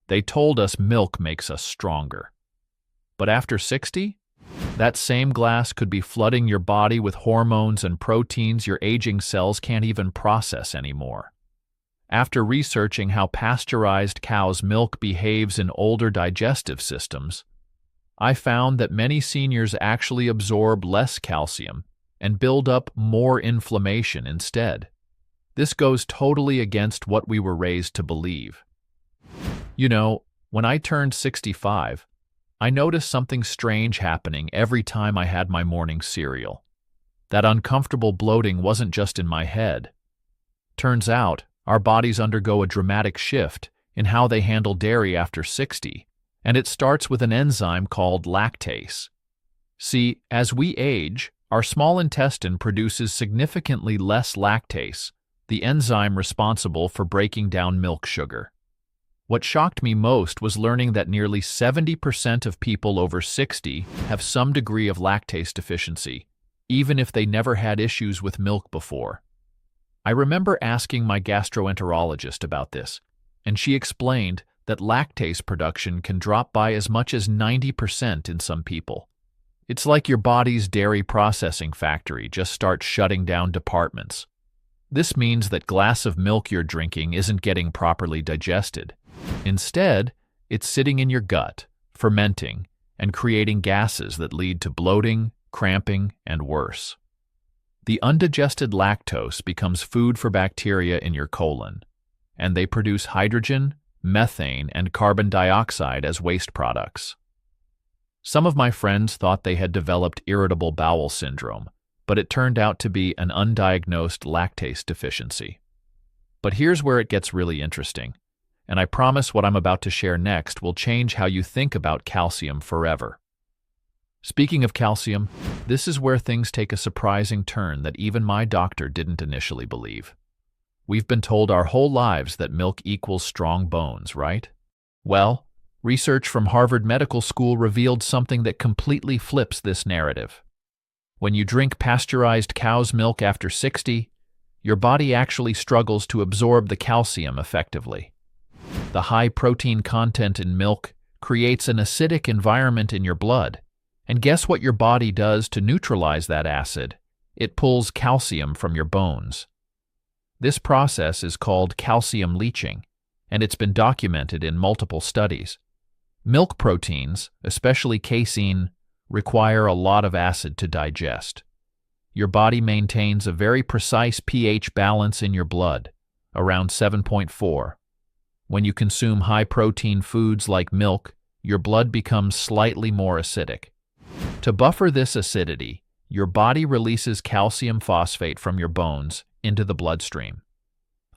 They told us milk makes us stronger. But after 60, that same glass could be flooding your body with hormones and proteins your aging cells can't even process anymore. After researching how pasteurized cow's milk behaves in older digestive systems, I found that many seniors actually absorb less calcium and build up more inflammation instead. This goes totally against what we were raised to believe. You know, when I turned 65, I noticed something strange happening every time I had my morning cereal. That uncomfortable bloating wasn't just in my head. Turns out, our bodies undergo a dramatic shift in how they handle dairy after 60, and it starts with an enzyme called lactase. See, as we age, our small intestine produces significantly less lactase, the enzyme responsible for breaking down milk sugar. What shocked me most was learning that nearly 70% of people over 60 have some degree of lactase deficiency, even if they never had issues with milk before. I remember asking my gastroenterologist about this, and she explained that lactase production can drop by as much as 90% in some people. It's like your body's dairy processing factory just starts shutting down departments. This means that glass of milk you're drinking isn't getting properly digested. Instead, it's sitting in your gut, fermenting, and creating gases that lead to bloating, cramping, and worse. The undigested lactose becomes food for bacteria in your colon, and they produce hydrogen, methane, and carbon dioxide as waste products. Some of my friends thought they had developed irritable bowel syndrome, but it turned out to be an undiagnosed lactase deficiency. But here's where it gets really interesting, and I promise what I'm about to share next will change how you think about calcium forever. Speaking of calcium, this is where things take a surprising turn that even my doctor didn't initially believe. We've been told our whole lives that milk equals strong bones, right? Well, research from Harvard Medical School revealed something that completely flips this narrative. When you drink pasteurized cow's milk after 60, your body actually struggles to absorb the calcium effectively. The high protein content in milk creates an acidic environment in your blood, and guess what your body does to neutralize that acid? It pulls calcium from your bones. This process is called calcium leaching, and it's been documented in multiple studies. Milk proteins, especially casein, require a lot of acid to digest. Your body maintains a very precise pH balance in your blood, around 7.4. When you consume high-protein foods like milk, your blood becomes slightly more acidic. To buffer this acidity, your body releases calcium phosphate from your bones into the bloodstream.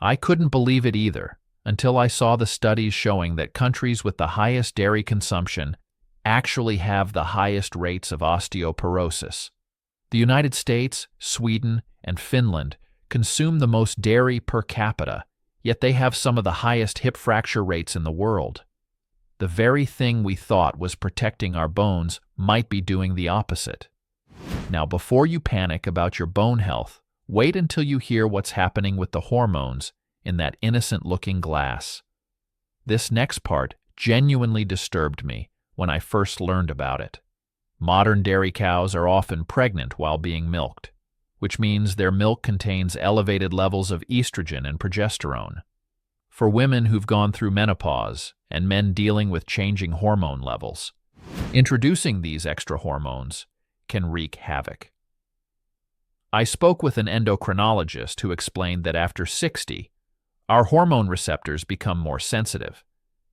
I couldn't believe it either until I saw the studies showing that countries with the highest dairy consumption actually have the highest rates of osteoporosis. The United States, Sweden, and Finland consume the most dairy per capita, yet they have some of the highest hip fracture rates in the world. The very thing we thought was protecting our bones might be doing the opposite. Now, before you panic about your bone health, wait until you hear what's happening with the hormones in that innocent-looking glass. This next part genuinely disturbed me when I first learned about it. Modern dairy cows are often pregnant while being milked, which means their milk contains elevated levels of estrogen and progesterone. For women who've gone through menopause and men dealing with changing hormone levels, introducing these extra hormones can wreak havoc. I spoke with an endocrinologist who explained that after 60, our hormone receptors become more sensitive,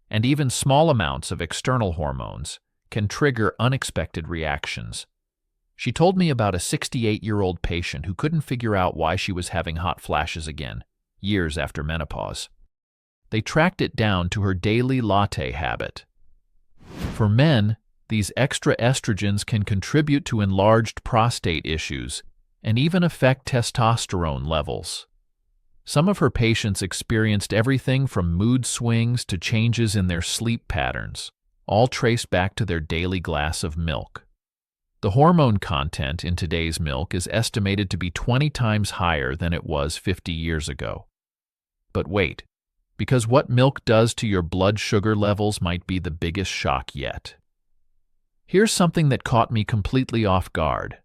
and even small amounts of external hormones can trigger unexpected reactions. She told me about a 68-year-old patient who couldn't figure out why she was having hot flashes again, years after menopause. They tracked it down to her daily latte habit. For men, these extra estrogens can contribute to enlarged prostate issues and even affect testosterone levels. Some of her patients experienced everything from mood swings to changes in their sleep patterns, all traced back to their daily glass of milk. The hormone content in today's milk is estimated to be 20 times higher than it was 50 years ago. But wait, because what milk does to your blood sugar levels might be the biggest shock yet. Here's something that caught me completely off guard.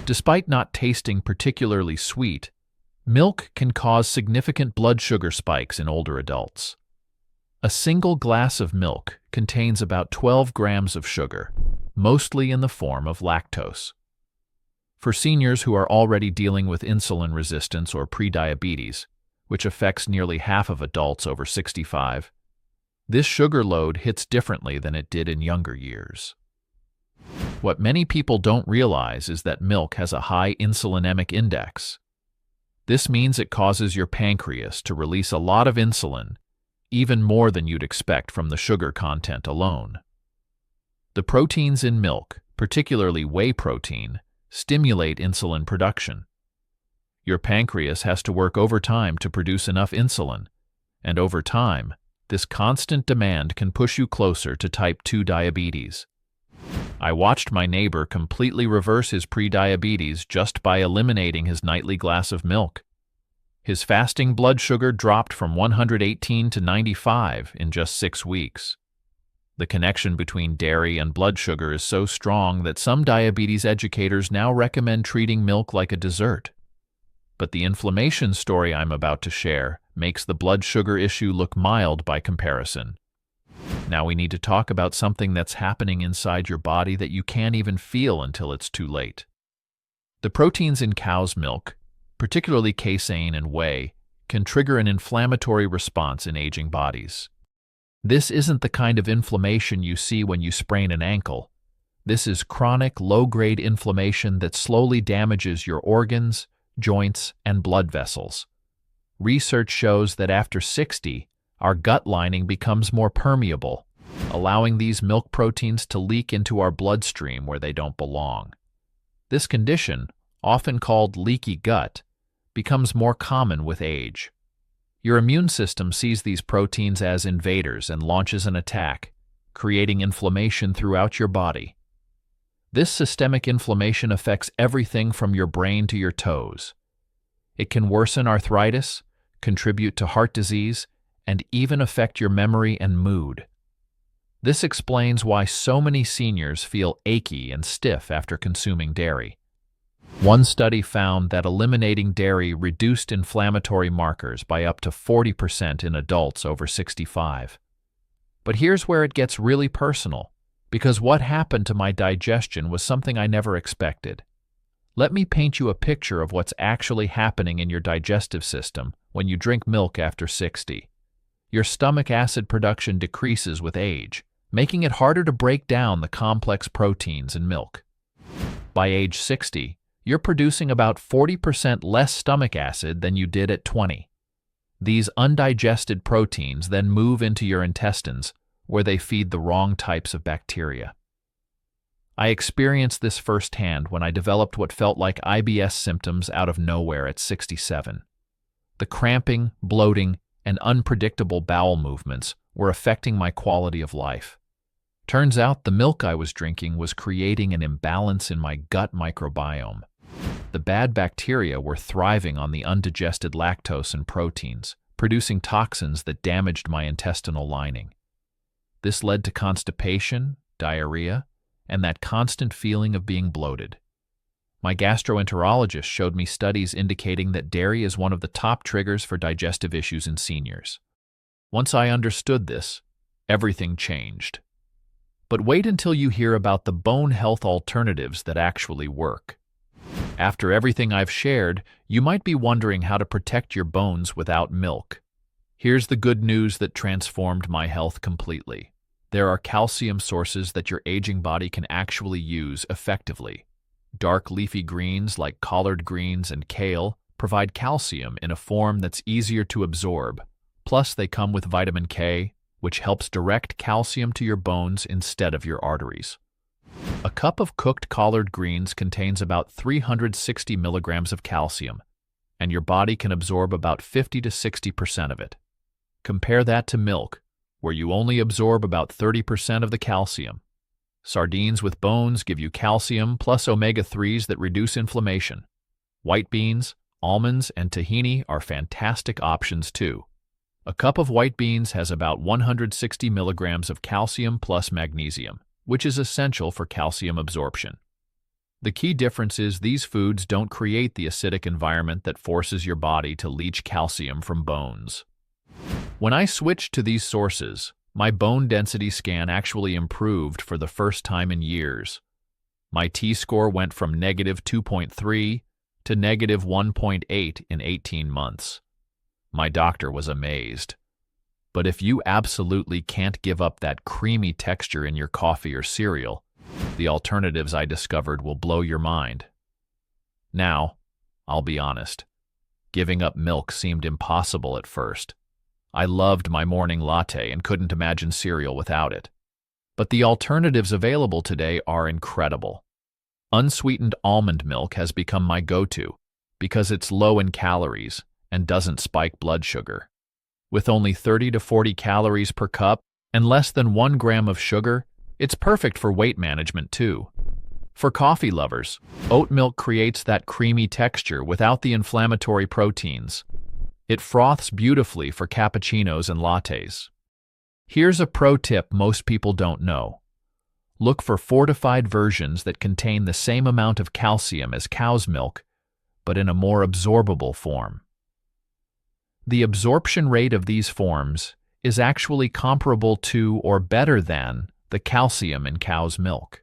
Despite not tasting particularly sweet, milk can cause significant blood sugar spikes in older adults. A single glass of milk contains about 12 grams of sugar, mostly in the form of lactose. For seniors who are already dealing with insulin resistance or prediabetes, which affects nearly half of adults over 65, this sugar load hits differently than it did in younger years. What many people don't realize is that milk has a high insulinemic index. This means it causes your pancreas to release a lot of insulin, even more than you'd expect from the sugar content alone. The proteins in milk, particularly whey protein, stimulate insulin production. Your pancreas has to work overtime to produce enough insulin, and over time, this constant demand can push you closer to type 2 diabetes. I watched my neighbor completely reverse his prediabetes just by eliminating his nightly glass of milk. His fasting blood sugar dropped from 118 to 95 in just 6 weeks. The connection between dairy and blood sugar is so strong that some diabetes educators now recommend treating milk like a dessert. But the inflammation story I'm about to share makes the blood sugar issue look mild by comparison. Now we need to talk about something that's happening inside your body that you can't even feel until it's too late. The proteins in cow's milk, particularly casein and whey, can trigger an inflammatory response in aging bodies. This isn't the kind of inflammation you see when you sprain an ankle. This is chronic, low-grade inflammation that slowly damages your organs, joints, and blood vessels. Research shows that after 60, our gut lining becomes more permeable, allowing these milk proteins to leak into our bloodstream where they don't belong. This condition, often called leaky gut, becomes more common with age. Your immune system sees these proteins as invaders and launches an attack, creating inflammation throughout your body. This systemic inflammation affects everything from your brain to your toes. It can worsen arthritis, contribute to heart disease, and even affect your memory and mood. This explains why so many seniors feel achy and stiff after consuming dairy. One study found that eliminating dairy reduced inflammatory markers by up to 40% in adults over 65. But here's where it gets really personal, because what happened to my digestion was something I never expected. Let me paint you a picture of what's actually happening in your digestive system when you drink milk after 60. Your stomach acid production decreases with age, making it harder to break down the complex proteins in milk. By age 60, you're producing about 40% less stomach acid than you did at 20. These undigested proteins then move into your intestines, where they feed the wrong types of bacteria. I experienced this firsthand when I developed what felt like IBS symptoms out of nowhere at 67. The cramping, bloating, and unpredictable bowel movements were affecting my quality of life. Turns out the milk I was drinking was creating an imbalance in my gut microbiome. The bad bacteria were thriving on the undigested lactose and proteins, producing toxins that damaged my intestinal lining. This led to constipation, diarrhea, and that constant feeling of being bloated. My gastroenterologist showed me studies indicating that dairy is one of the top triggers for digestive issues in seniors. Once I understood this, everything changed. But wait until you hear about the bone health alternatives that actually work. After everything I've shared, you might be wondering how to protect your bones without milk. Here's the good news that transformed my health completely. There are calcium sources that your aging body can actually use effectively. Dark leafy greens like collard greens and kale provide calcium in a form that's easier to absorb. Plus, they come with vitamin K, which helps direct calcium to your bones instead of your arteries. A cup of cooked collard greens contains about 360 milligrams of calcium, and your body can absorb about 50 to 60% of it. Compare that to milk, where you only absorb about 30% of the calcium. Sardines with bones give you calcium plus omega-3s that reduce inflammation. White beans, almonds, and tahini are fantastic options too. A cup of white beans has about 160 milligrams of calcium plus magnesium, which is essential for calcium absorption. The key difference is these foods don't create the acidic environment that forces your body to leach calcium from bones. When I switched to these sources, my bone density scan actually improved for the first time in years. My T-score went from -2.3 to -1.8 in 18 months. My doctor was amazed. But if you absolutely can't give up that creamy texture in your coffee or cereal, the alternatives I discovered will blow your mind. Now, I'll be honest, giving up milk seemed impossible at first. I loved my morning latte and couldn't imagine cereal without it. But the alternatives available today are incredible. Unsweetened almond milk has become my go-to because it's low in calories and doesn't spike blood sugar. With only 30 to 40 calories per cup and less than 1 gram of sugar, it's perfect for weight management too. For coffee lovers, oat milk creates that creamy texture without the inflammatory proteins. It froths beautifully for cappuccinos and lattes. Here's a pro tip most people don't know. Look for fortified versions that contain the same amount of calcium as cow's milk, but in a more absorbable form. The absorption rate of these forms is actually comparable to or better than the calcium in cow's milk.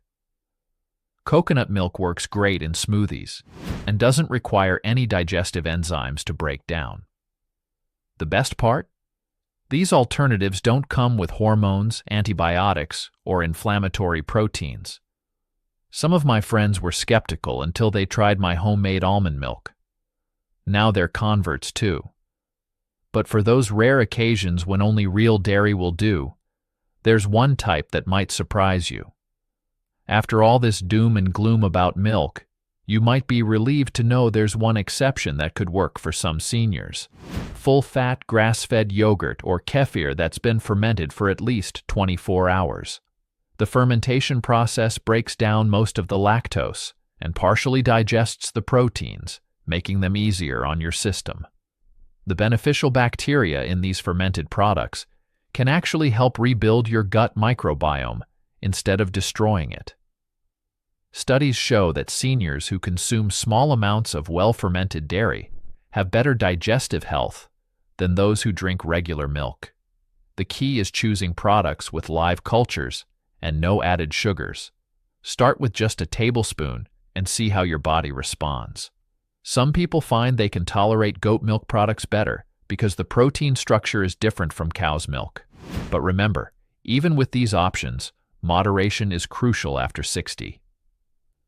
Coconut milk works great in smoothies and doesn't require any digestive enzymes to break down. The best part? These alternatives don't come with hormones, antibiotics, or inflammatory proteins. Some of my friends were skeptical until they tried my homemade almond milk. Now they're converts too. But for those rare occasions when only real dairy will do, there's one type that might surprise you. After all this doom and gloom about milk, you might be relieved to know there's one exception that could work for some seniors. Full-fat grass-fed yogurt or kefir that's been fermented for at least 24 hours. The fermentation process breaks down most of the lactose and partially digests the proteins, making them easier on your system. The beneficial bacteria in these fermented products can actually help rebuild your gut microbiome instead of destroying it. Studies show that seniors who consume small amounts of well-fermented dairy have better digestive health than those who drink regular milk. The key is choosing products with live cultures and no added sugars. Start with just a tablespoon and see how your body responds. Some people find they can tolerate goat milk products better because the protein structure is different from cow's milk. But remember, even with these options, moderation is crucial after 60.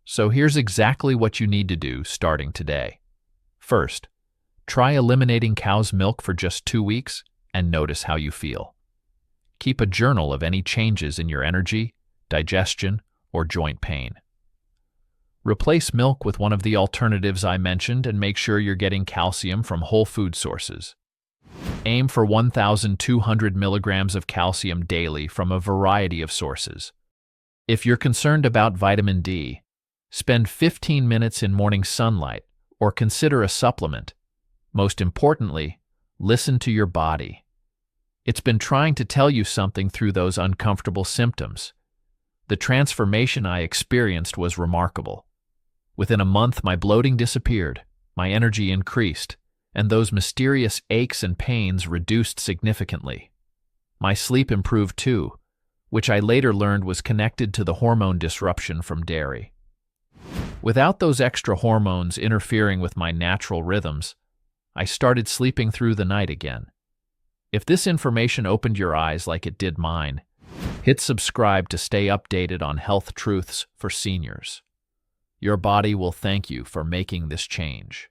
So here's exactly what you need to do starting today. First, try eliminating cow's milk for just 2 weeks and notice how you feel. Keep a journal of any changes in your energy, digestion, or joint pain. Replace milk with one of the alternatives I mentioned and make sure you're getting calcium from whole food sources. Aim for 1,200 milligrams of calcium daily from a variety of sources. If you're concerned about vitamin D, spend 15 minutes in morning sunlight or consider a supplement. Most importantly, listen to your body. It's been trying to tell you something through those uncomfortable symptoms. The transformation I experienced was remarkable. Within a month, my bloating disappeared, my energy increased, and those mysterious aches and pains reduced significantly. My sleep improved too, which I later learned was connected to the hormone disruption from dairy. Without those extra hormones interfering with my natural rhythms, I started sleeping through the night again. If this information opened your eyes like it did mine, hit subscribe to stay updated on health truths for seniors. Your body will thank you for making this change.